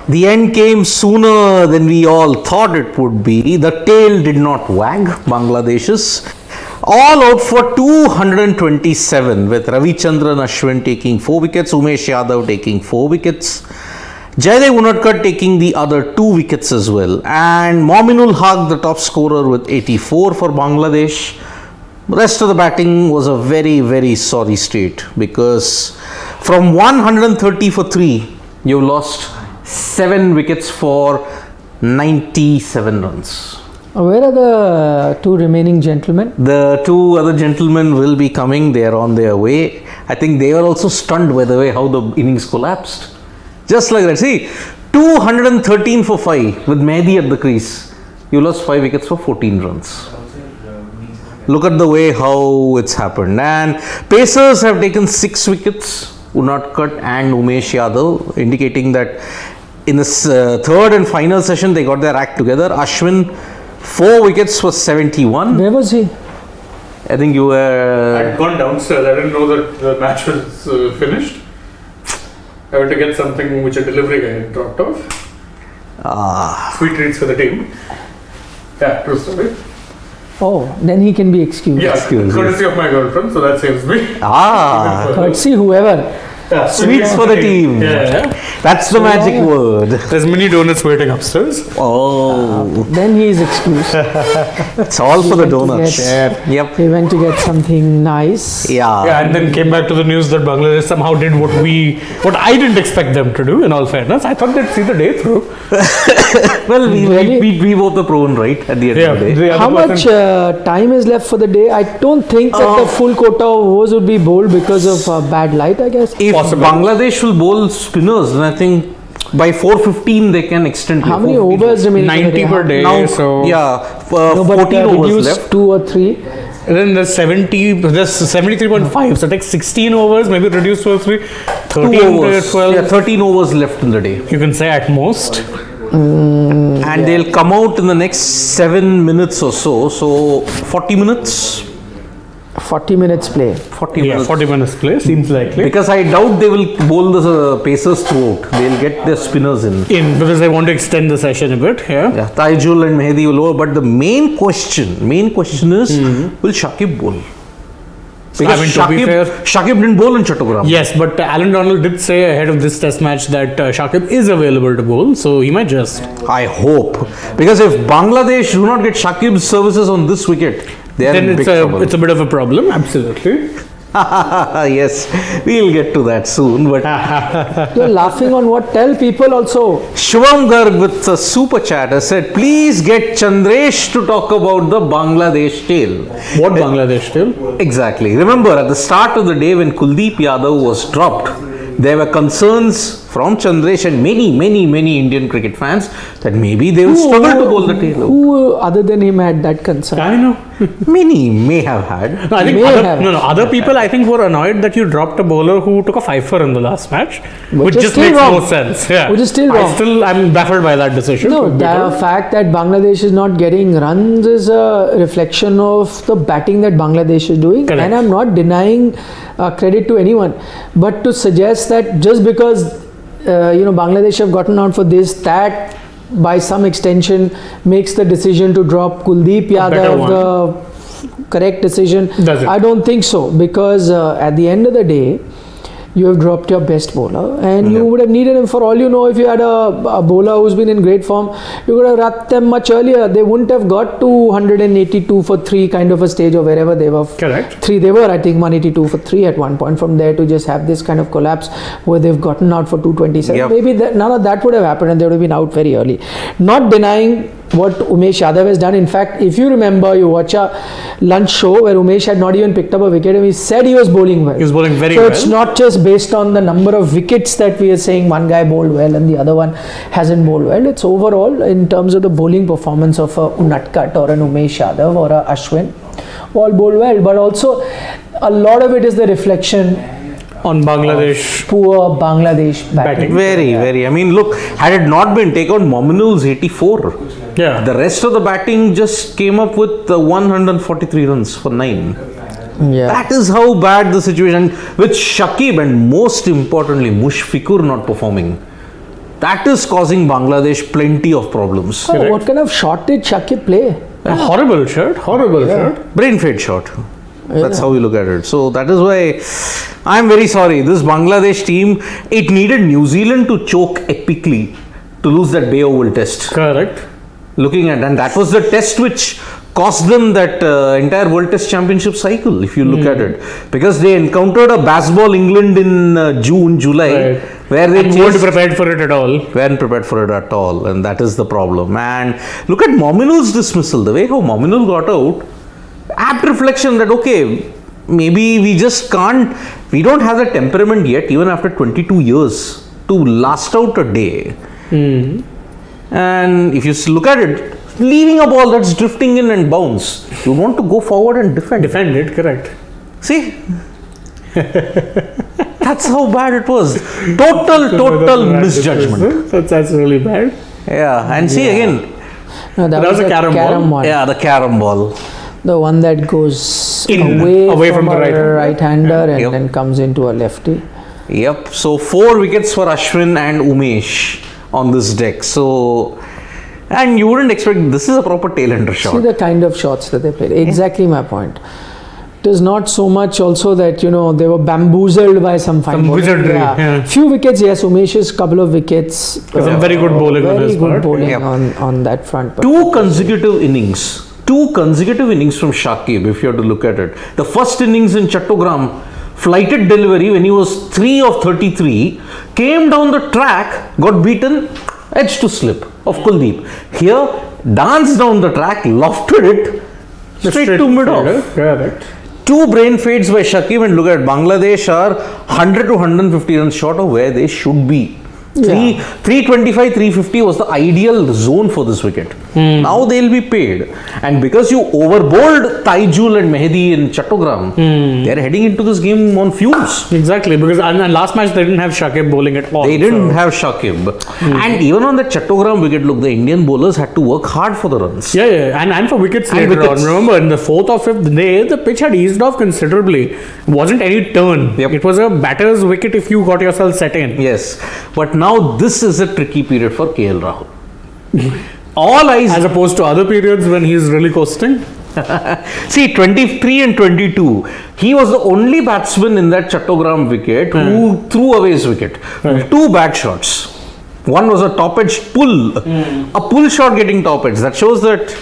The end came sooner than we all thought it would be. The tail did not wag, Bangladesh's. All out for 227 with Ravichandran Ashwin taking 4 wickets, Umesh Yadav taking 4 wickets, Jaydev Unadkat taking the other 2 wickets as well, and Mominul Haq the top scorer with 84 for Bangladesh. Rest of the batting was a very, very sorry state because from 130 for 3, you lost 7 wickets for 97 runs. Where are the 2 remaining gentlemen? The 2 other gentlemen will be coming. They are on their way. I think they were also stunned by the way how the innings collapsed. Just like that. See, 213 for 5 with Mehdi at the crease. You lost 5 wickets for 14 runs. Look at the way how it's happened. And Pacers have taken 6 wickets, Unadkat and Umesh Yadav, indicating that in this third and final session they got their act together. Ashwin 4 wickets for 71. Where was he? I think you were... I'd gone downstairs. I didn't know that the match was finished. I went to get something which a delivery guy had dropped off. Sweet treats for the team. Yeah, true story. Oh, then he can be excused. Yeah, courtesy of my girlfriend, so that saves me. Courtesy whoever. Yeah, Sweets for the team. Yeah. That's the magic word. There's mini donuts waiting upstairs. Oh, Then he is excused. it's all for the donuts. Yep. He went to get something nice. Yeah, and then came back to the news that Bangladesh somehow did what I didn't expect them to do, in all fairness. I thought they'd see the day through. Well, we both the prone, right, at the end of the day. How much time is left for the day? I don't think that the full quota of overs would be bowled because of bad light, I guess. If Bangladesh will bowl spinners, then I think by 4:15 they can extend. How many overs remaining? 90 per day. Now, so yeah, No, but 14 overs reduced left. 2 or 3. And then there's 73.5. So take 16 overs, maybe reduce to 2 or 3. 13 overs. to 12. Yeah, 13 overs left in the day. You can say at most. And they'll come out in the next 7 minutes or so. So 40 minutes. 40 minutes play. 40 Yeah, minutes. 40 minutes play seems likely. Because I doubt they will bowl the Pacers throughout. They'll get their spinners in. Because they want to extend the session a bit. Yeah. Yeah, Taijul and Mehdi will over. But the main question is, will Shakib bowl? Because I mean, to be fair, Shakib didn't bowl in Chattogram. yes, but Alan Donald did say ahead of this test match that Shakib is available to bowl, so he might just. I hope. Because if Bangladesh do not get Shakib's services on this wicket, they are Then in big trouble. it's a bit of a problem, absolutely. Yes, we'll get to that soon. But You're laughing on what? Tell people also. Shubham Garg with a super chat has said, please get Chandresh to talk about the Bangladesh tale. What Bangladesh still? Exactly. Remember, at the start of the day when Kuldeep Yadav was dropped, there were concerns from Chandresh and many Indian cricket fans that maybe they will struggle to bowl the tail out. Who other than him had that concern? I know. Many may have had. No, I think May other, have. other people I think were annoyed that you dropped a bowler who took a 5-for in the last match, which is just still makes wrong. no sense. Yeah. Which is still wrong. I'm baffled by that decision. No, the fact that Bangladesh is not getting runs is a reflection of the batting that Bangladesh is doing. Correct. And I'm not denying credit to anyone. But to suggest that just because Bangladesh have gotten out for this, that by some extension makes the decision to drop Kuldeep Yadav the correct decision. Does it? I don't think so, because at the end of the day, you have dropped your best bowler, and you would have needed him. For all you know, if you had a bowler who's been in great form, you could have wrapped them much earlier. They wouldn't have got to 182 for 3 kind of a stage, or wherever they were. Correct. 3, they were, I think, 182 for 3 at one point. From there to just have this kind of collapse where they've gotten out for 227. Yep. Maybe none of that would have happened and they would have been out very early. Not denying what Umesh Yadav has done. In fact, if you remember, you watch a lunch show where Umesh had not even picked up a wicket and he said he was bowling well. He was bowling very so well. it's not just based on the number of wickets that we are saying one guy bowled well and the other one hasn't bowled well. It's overall in terms of the bowling performance of a Unadkat or an Umesh Yadav or a Ashwin. All bowled well, but also a lot of it is the reflection on Bangladesh. Poor Bangladesh batting. Very. I mean, look, had it not been taken, Mominul's 84. Yeah. The rest of the batting just came up with 143 runs for 9. Yeah. That is how bad the situation with Shakib and most importantly Mushfiqur not performing. That is causing Bangladesh plenty of problems. Oh, what kind of shot did Shakib play? A horrible shot. Brain fade shot. That's how we look at it. So that is why I'm very sorry. This Bangladesh team, it needed New Zealand to choke epically to lose that Bay Oval test. Correct. Looking at, and that was the test which cost them that entire World Test Championship cycle, if you look at it. Because they encountered a baseball England in June, July, where they weren't prepared for it at all. Weren't prepared for it at all, and that is the problem. And look at Mominul's dismissal, the way how Mominul got out. Apt reflection that, okay, maybe we just can't, we don't have the temperament yet, even after 22 years, to last out a day. And if you look at it, leaving a ball that's drifting in and bounce, you want to go forward and defend. Defend it, correct. See? That's how bad it was. Total misjudgment. That's really bad. Yeah, and see again. No, that was a carom one. Yeah, the carom ball. The one that goes away from the right-hander and then comes into a lefty. Yep. So 4 wickets for Ashwin and Umesh on this deck. So, and you wouldn't expect, this is a proper tail-ender shot. See the kind of shots that they played. Exactly my point. It is not so much also that, they were bamboozled by some fine bowling. Wizardry. Yeah. Few wickets, yes. Umesh's couple of wickets. Some very good bowling on his part. Bowling on that front. Two consecutive innings from Shakib, if you have to look at it. The first innings in Chattogram, flighted delivery when he was 3 of 33, came down the track, got beaten, edge to slip of Kuldeep. Here, danced down the track, lofted it straight to mid-off. Correct. 2 brain fades by Shakib, and look at Bangladesh are 100 to 150 runs short of where they should be. 325, 350 was the ideal zone for this wicket. Now they'll be paid. And because you overbowled Taijul and Mehdi in Chattogram, they're heading into this game on fumes. Exactly, because and last match they didn't have Shakib bowling at all. They didn't have Shakib. And even on the Chattogram wicket, look, the Indian bowlers had to work hard for the runs. And for wickets later on. Remember, in the 4th or 5th day, the pitch had eased off considerably. Wasn't any turn. It was a batter's wicket if you got yourself set in. Yes. But now this is a tricky period for KL Rahul. All eyes, as opposed to other periods when he's really coasting. See, 23 and 22, he was the only batsman in that Chattogram wicket who threw away his wicket. 2 bad shots. One was a top edge pull, a pull shot getting top edge. That shows that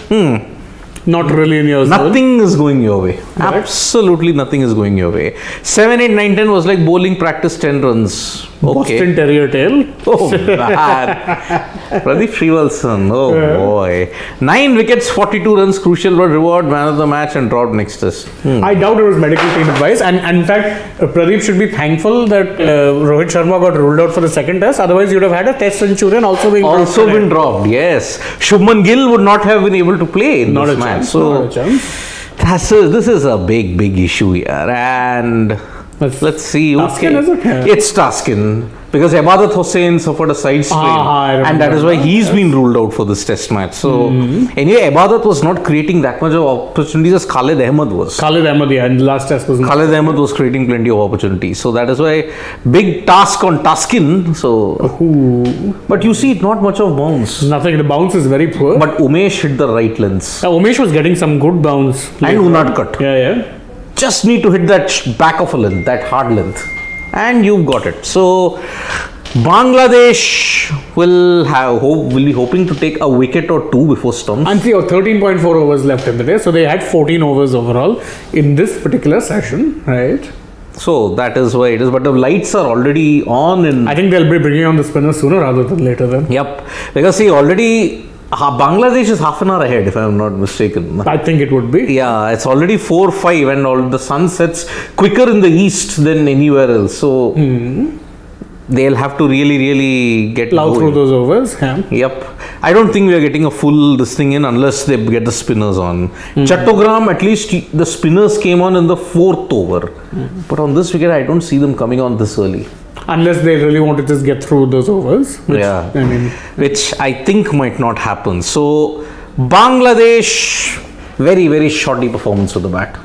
not really in your zone. Nothing is going your way. Absolutely nothing is going your way. 7, 8, 9, 10 was like bowling practice 10 runs. Boston Terrier tail. Oh, bad. Pradeep Srivalsan. Oh, boy. 9 wickets, 42 runs, crucial but reward, man of the match, and dropped next test. I doubt it was medical team advice. And in fact, Pradeep should be thankful that Rohit Sharma got ruled out for the second test. Otherwise, you'd have had a test century and also been dropped. Yes. Shubman Gill would not have been able to play in this match. So, this is a big issue here. And let's see. It's Taskin. Because Ibadat Hussain suffered a side strain. And that is why he's been ruled out for this test match. So, anyway, Ibadat was not creating that much of opportunities as Khalid Ahmed was. And the last test was Khalid Ahmed was creating plenty of opportunities. So, that is why big task on Taskin. So, but you see, not much of bounce. Nothing. The bounce is very poor. But Umesh hit the right lengths. Umesh was getting some good bounce. And Unadkat. Just need to hit that back of a length, that hard length. And you've got it. So, Bangladesh will be hoping to take a wicket or 2 before stumps. And 13.4 overs left in the day. So, they had 14 overs overall in this particular session, right? So, that is why it is. But the lights are already on. I think they'll be bringing on the spinner sooner rather than later then. Yep. Because see, already Bangladesh is half an hour ahead, if I am not mistaken. I think it would be. Yeah, it's already 4-5 and all the sun sets quicker in the east than anywhere else. So, they'll have to really get plow through those overs. Yep. I don't think we are getting a full this thing in unless they get the spinners on. Chattogram, at least the spinners came on in the 4th over. But on this wicket, I don't see them coming on this early. Unless they really want to just get through those overs. Which I think might not happen. So, Bangladesh, very shoddy performance with the bat.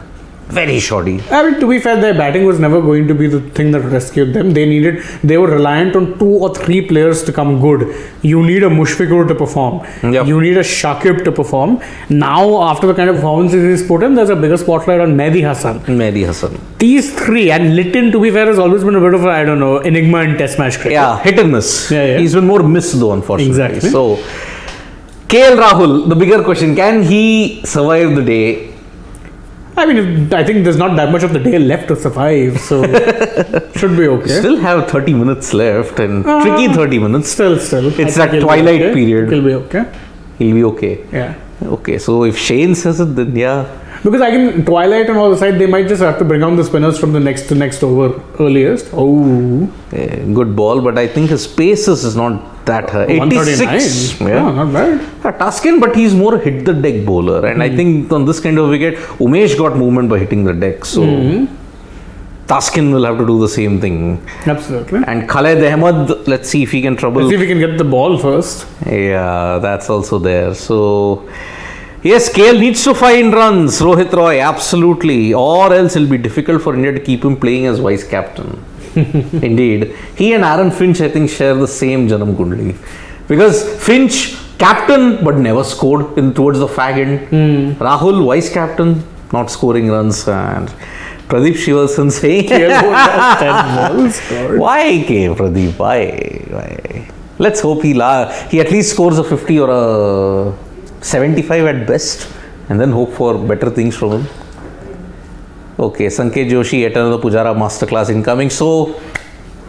Very shoddy. I mean, to be fair, their batting was never going to be the thing that rescued them. They were reliant on 2 or 3 players to come good. You need a Mushfiqur to perform. Yep. You need a Shakib to perform. Now, after the kind of performances he's put in, there's a bigger spotlight on Mehdi Hassan. These 3, and Litton, to be fair, has always been a bit of a, enigma in Test match cricket. Yeah, hit and miss. Yeah. He's been more miss though, unfortunately. Exactly. So, KL Rahul, the bigger question, can he survive the day? I mean, I think there's not that much of the day left to survive, so should be okay. Still have 30 minutes left, and tricky 30 minutes. Still. It's that twilight period. He'll be okay. He'll be okay. Yeah. Okay, so if Shane says it, then yeah. Because Twilight and all the side, they might just have to bring on the spinners from the next over earliest. Oh. Good ball, but I think his paces is not that high. 86. Yeah, not bad. Taskin, but he's more hit the deck bowler. And I think on this kind of wicket, Umesh got movement by hitting the deck. So Taskin will have to do the same thing. Absolutely. And Khaled Ahmed, let's see if he can trouble. Let's see if he can get the ball first. Yeah, that's also there. So, yes, KL needs to find runs, Rohit Roy, absolutely. Or else it'll be difficult for India to keep him playing as vice captain. Indeed. He and Aaron Finch, I think, share the same Janam Kundli. Because Finch, captain, but never scored towards the fag end. Rahul, vice captain, not scoring runs. And Pradeep Shivasan saying, why, Pradeep? Why? Let's hope he at least scores a 50 or a 75 at best, and then hope for better things from him. Okay, Sanket Joshi, yet another Pujara masterclass incoming. So,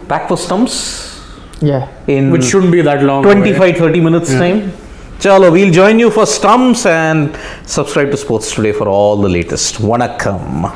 back for stumps. Yeah. Which shouldn't be that long. 25-30 minutes time. Chalo, we'll join you for stumps and subscribe to Sports Today for all the latest. Vanakkam.